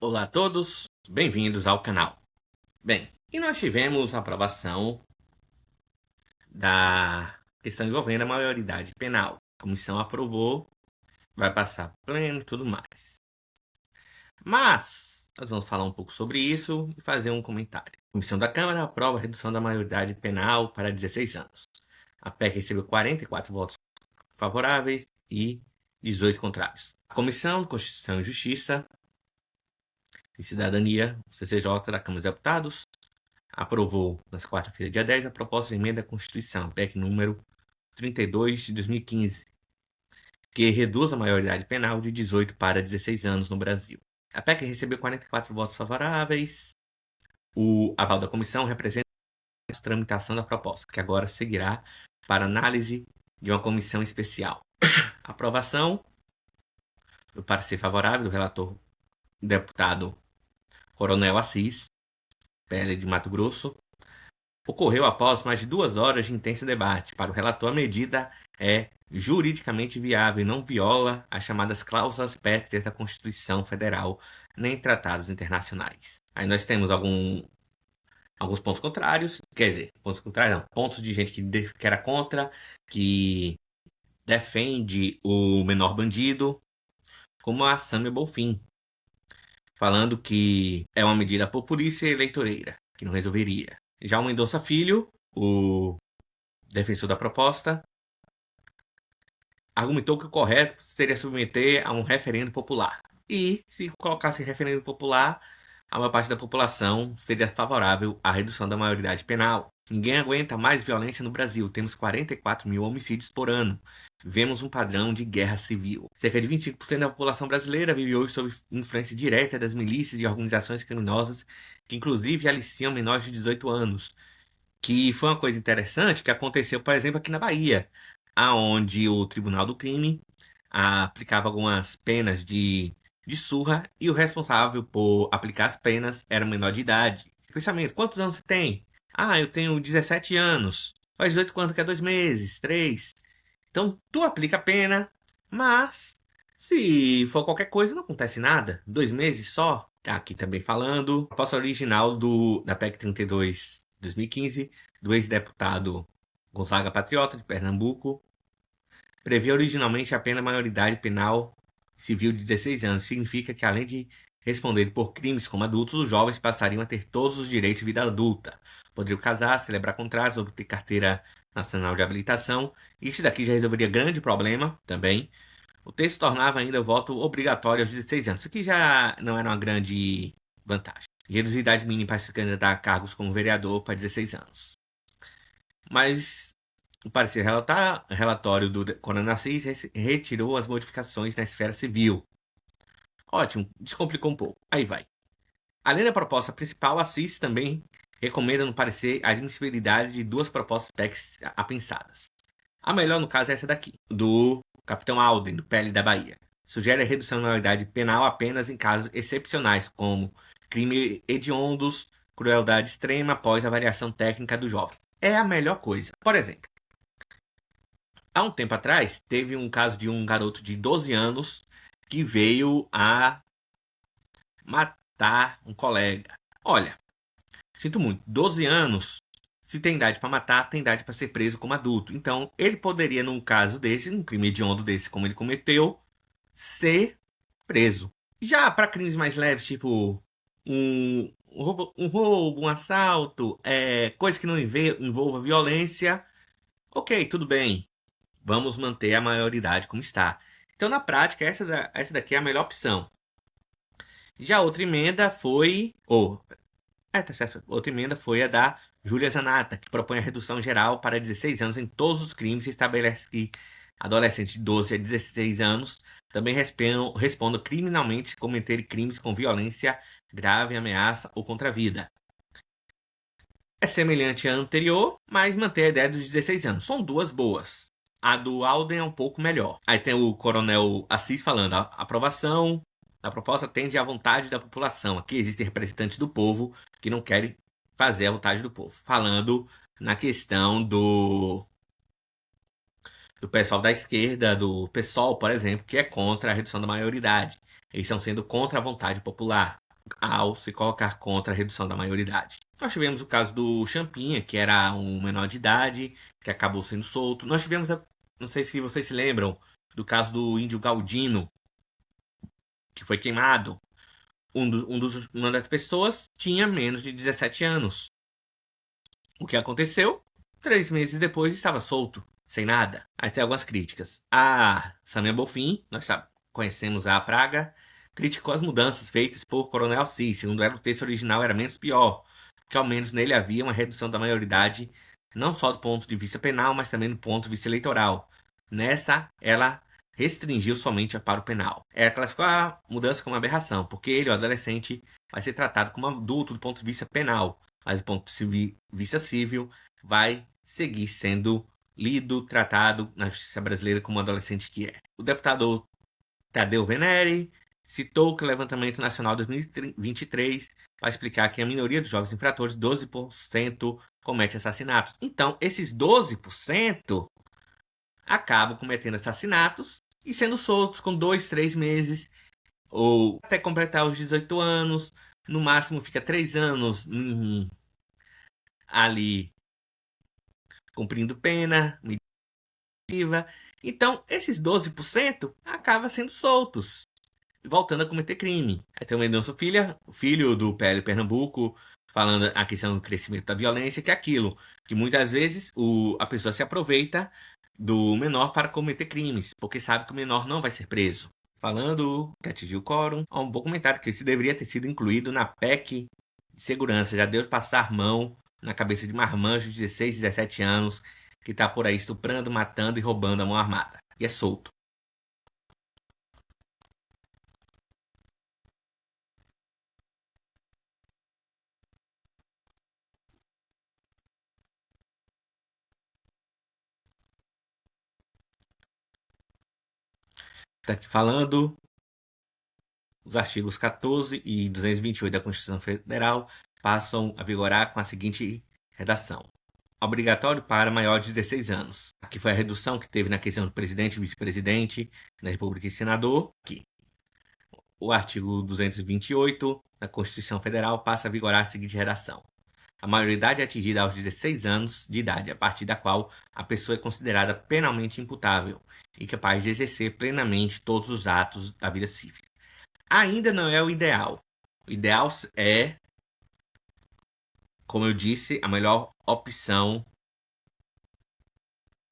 Olá a todos, bem-vindos ao canal. Bem, e nós tivemos a aprovação da questão envolvendo a maioridade penal. A comissão aprovou, vai passar pleno e tudo mais. Mas, nós vamos falar um pouco sobre isso e fazer um comentário. A comissão da Câmara aprova a redução da maioridade penal para 16 anos. A PEC recebeu 44 votos favoráveis e 18 contrários. A Comissão de Constituição e Justiça e Cidadania, CCJ, da Câmara dos Deputados, aprovou, nesta quarta-feira, dia 10, a proposta de emenda à Constituição, PEC número 32 de 2015, que reduz a maioridade penal de 18 para 16 anos no Brasil. A PEC recebeu 44 votos favoráveis. O aval da comissão representa a tramitação da proposta, que agora seguirá para análise de uma comissão especial. Aprovação do parecer favorável do relator deputado Coronel Assis, PL de Mato Grosso, ocorreu após mais de 2 horas de intenso debate. Para o relator, a medida é juridicamente viável e não viola as chamadas cláusulas pétreas da Constituição Federal nem tratados internacionais. Aí nós temos alguns pontos contrários, quer dizer, pontos contrários não, pontos de gente que era contra, que defende o menor bandido, como a Samia Bonfim, falando que é uma medida populista e eleitoreira, que não resolveria. Já o Mendonça Filho, o defensor da proposta, argumentou que o correto seria submeter a um referendo popular. E, se colocasse referendo popular, a maior parte da população seria favorável à redução da maioridade penal. Ninguém aguenta mais violência no Brasil. Temos 44 mil homicídios por ano. Vemos um padrão de guerra civil. Cerca de 25% da população brasileira vive hoje sob influência direta das milícias e de organizações criminosas que, inclusive, aliciam menores de 18 anos. Que foi uma coisa interessante que aconteceu, por exemplo, aqui na Bahia, aonde o Tribunal do Crime aplicava algumas penas de surra e o responsável por aplicar as penas era um menor de idade. Pensamento, quantos anos você tem? Ah, eu tenho 17 anos. Faz 18 quanto que é 2 meses, 3. Então, tu aplica a pena, mas se for qualquer coisa, não acontece nada. 2 meses só. Aqui também falando. A proposta original da PEC 32 de 2015, do ex-deputado Gonzaga Patriota, de Pernambuco, previa originalmente a pena maioridade penal civil de 16 anos. Significa que, além de responder por crimes como adultos, os jovens passariam a ter todos os direitos de vida adulta. Poderiam casar, celebrar contratos, obter carteira nacional de habilitação. Isso daqui já resolveria grande problema também. O texto tornava ainda o voto obrigatório aos 16 anos. Isso aqui já não era uma grande vantagem. E reduzir a idade mínima para se candidatar a cargos como vereador para 16 anos. Mas o parecer relatório do Coronel Assis retirou as modificações na esfera civil. Ótimo, descomplicou um pouco. Aí vai. Além da proposta principal, Assis também recomenda no parecer a admissibilidade de 2 propostas PECs apensadas. A melhor, no caso, é essa daqui, do Capitão Alden, do PL da Bahia. Sugere a redução da maioridade penal apenas em casos excepcionais, como crime hediondos, crueldade extrema após avaliação técnica do jovem. É a melhor coisa. Por exemplo, há um tempo atrás, teve um caso de um garoto de 12 anos que veio a matar um colega. Olha, sinto muito, 12 anos, se tem idade para matar, tem idade para ser preso como adulto. Então, ele poderia, num caso desse, num crime hediondo desse como ele cometeu, ser preso. Já para crimes mais leves, tipo um roubo, um assalto, coisa que não envolva violência, ok, tudo bem. Vamos manter a maioridade como está. Então, na prática, essa daqui é a melhor opção. Já outra emenda foi. Tá certo. Outra emenda foi a da Júlia Zanata, que propõe a redução geral para 16 anos em todos os crimes e estabelece que adolescentes de 12 a 16 anos também respondam criminalmente se cometerem crimes com violência grave, ameaça ou contra a vida. É semelhante à anterior, mas mantém a ideia dos 16 anos. São duas boas. A do Alden é um pouco melhor. Aí tem o Coronel Assis falando: a aprovação da proposta tende à vontade da população. Aqui existem representantes do povo que não querem fazer a vontade do povo. Falando na questão do pessoal da esquerda, do PSOL, por exemplo, que é contra a redução da maioridade. Eles estão sendo contra a vontade popular. ao se colocar contra a redução da maioridade. Nós tivemos o caso do Champinha, que era um menor de idade, que acabou sendo solto. Nós tivemos, não sei se vocês se lembram, do caso do índio Galdino, que foi queimado. Uma das pessoas tinha menos de 17 anos. O que aconteceu? 3 meses depois estava solto, sem nada. Aí tem algumas críticas. A Samia Bonfim, conhecemos a Praga, criticou as mudanças feitas por Coronel Assis. Segundo ela, o texto original era menos pior, porque ao menos nele havia uma redução da maioridade, não só do ponto de vista penal, mas também do ponto de vista eleitoral. Nessa, ela restringiu somente para o penal. Ela classificou a mudança como uma aberração, porque ele, o adolescente, vai ser tratado como adulto do ponto de vista penal, mas do ponto de vista civil, vai seguir sendo lido, tratado na justiça brasileira como um adolescente que é. O deputado Tadeu Venere citou que o levantamento nacional 2023 vai explicar que a minoria dos jovens infratores, 12%, comete assassinatos. Então, esses 12% acabam cometendo assassinatos e sendo soltos com 2, 3 meses, ou até completar os 18 anos, no máximo fica 3 anos ali cumprindo pena, meditiva. Então, esses 12% acabam sendo soltos, voltando a cometer crime. Aí tem o Mendonça filho do PL Pernambuco, falando a questão do crescimento da violência, que é aquilo, que muitas vezes a pessoa se aproveita do menor para cometer crimes, porque sabe que o menor não vai ser preso. Falando que atingiu o quórum, há um bom comentário que isso deveria ter sido incluído na PEC de segurança. Já deu de passar mão na cabeça de marmanjo de 16, 17 anos, que tá por aí estuprando, matando e roubando a mão armada. E é solto. Tá aqui falando os artigos 14 e 228 da Constituição Federal passam a vigorar com a seguinte redação: obrigatório para maior de 16 anos. Aqui foi a redução que teve na questão do presidente e vice-presidente da República e senador. Aqui. O artigo 228 da Constituição Federal passa a vigorar a seguinte redação: a maioridade é atingida aos 16 anos de idade, a partir da qual a pessoa é considerada penalmente imputável e capaz de exercer plenamente todos os atos da vida civil. Ainda não é o ideal. O ideal é, como eu disse, a melhor opção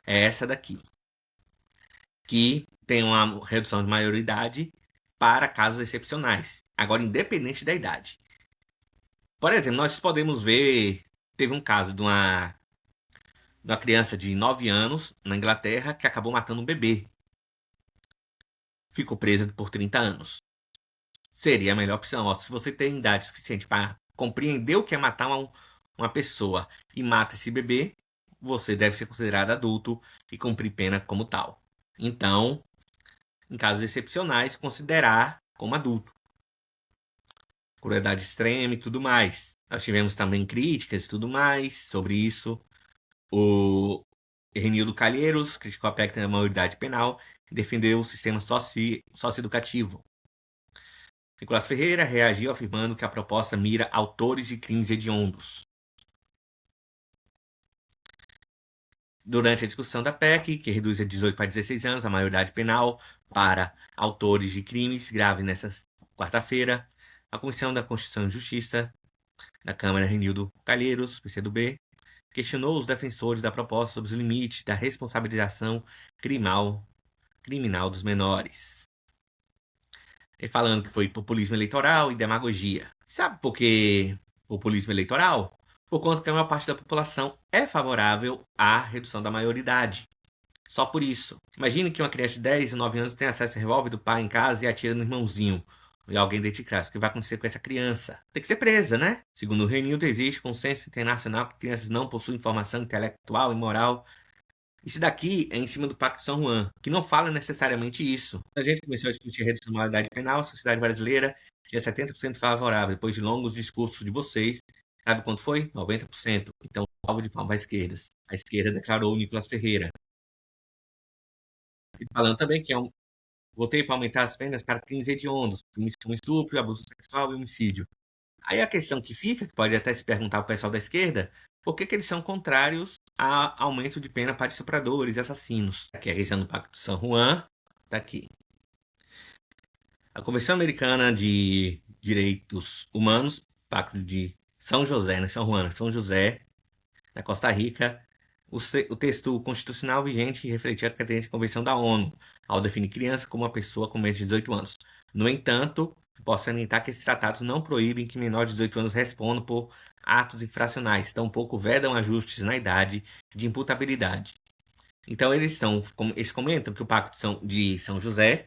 é essa daqui, que tem uma redução de maioridade para casos excepcionais. Agora, independente da idade. Por exemplo, nós podemos ver, teve um caso de uma criança de 9 anos na Inglaterra que acabou matando um bebê. Ficou presa por 30 anos. Seria a melhor opção. Ó, se você tem idade suficiente para compreender o que é matar uma pessoa e mata esse bebê, você deve ser considerado adulto e cumprir pena como tal. Então, em casos excepcionais, considerar como adulto. Crueldade extrema e tudo mais. Nós tivemos também críticas e tudo mais sobre isso. O Renildo Calheiros criticou a PEC da maioridade penal e defendeu o sistema socioeducativo. Nicolás Ferreira reagiu afirmando que a proposta mira autores de crimes hediondos. Durante a discussão da PEC, que reduz de 18 para 16 anos a maioridade penal para autores de crimes graves nesta quarta-feira, a Comissão da Constituição e Justiça da Câmara, Renildo Calheiros, PCdoB, questionou os defensores da proposta sobre os limites da responsabilização criminal dos menores. E falando que foi populismo eleitoral e demagogia. Sabe por que populismo eleitoral? Por conta que a maior parte da população é favorável à redução da maioridade. Só por isso. Imagine que uma criança de 10 e 9 anos tem acesso ao revólver do pai em casa e atira no irmãozinho. E alguém dentro de casa. O que vai acontecer com essa criança? Tem que ser presa, né? Segundo o Renildo, existe consenso internacional que crianças não possuem formação intelectual e moral. Isso daqui é em cima do Pacto de São Juan, que não fala necessariamente isso. A gente começou a discutir a redução da moralidade penal, a sociedade brasileira tinha 70% favorável. Depois de longos discursos de vocês, sabe quanto foi? 90%. Então, salvo de palmas à esquerda. A esquerda declarou o Nicolás Ferreira. E falando também que é Votei para aumentar as penas para crimes hediondos, crimes como estupro, abuso sexual e homicídio. Aí a questão que fica, que pode até se perguntar o pessoal da esquerda, por que, que eles são contrários a aumento de pena para estupradores e assassinos? Aqui é a questão do Pacto de São Juan, tá aqui. A Convenção Americana de Direitos Humanos, Pacto de São José, né? São Juan, São José, na Costa Rica, o texto constitucional vigente refletia a cadência da Convenção da ONU, ao definir criança como uma pessoa com menos de 18 anos. No entanto, posso salientar que esses tratados não proíbem que menores de 18 anos respondam por atos infracionais, tampouco vedam ajustes na idade de imputabilidade. Então, eles comentam que o Pacto de São José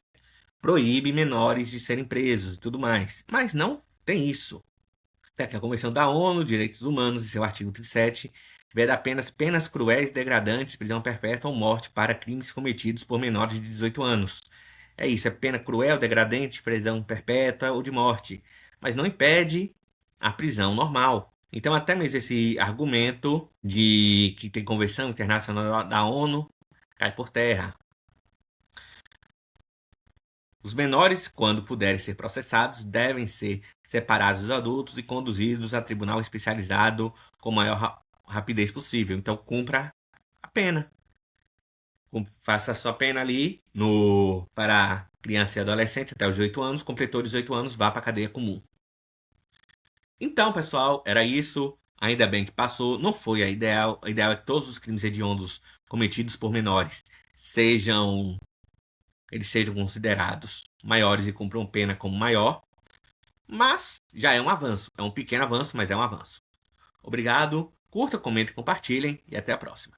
proíbe menores de serem presos e tudo mais, mas não tem isso. Até que a Convenção da ONU, Direitos Humanos, em seu artigo 37, veda apenas penas cruéis e degradantes, prisão perpétua ou morte para crimes cometidos por menores de 18 anos. É isso, é pena cruel, degradante, prisão perpétua ou de morte. Mas não impede a prisão normal. Então, até mesmo esse argumento de que tem Convenção Internacional da ONU cai por terra. Os menores, quando puderem ser processados, devem ser separados dos adultos e conduzidos a tribunal especializado com a maior rapidez possível. Então, cumpra a pena. Faça a sua pena ali para criança e adolescente até os 18 anos. Completou os 18 anos, vá para a cadeia comum. Então, pessoal, era isso. Ainda bem que passou. Não foi a ideal. A ideal é que todos os crimes hediondos cometidos por menores eles sejam considerados maiores e cumpram pena como maior, mas já é um avanço. É um pequeno avanço, mas é um avanço. Obrigado, curta, comentem, compartilhem e até a próxima.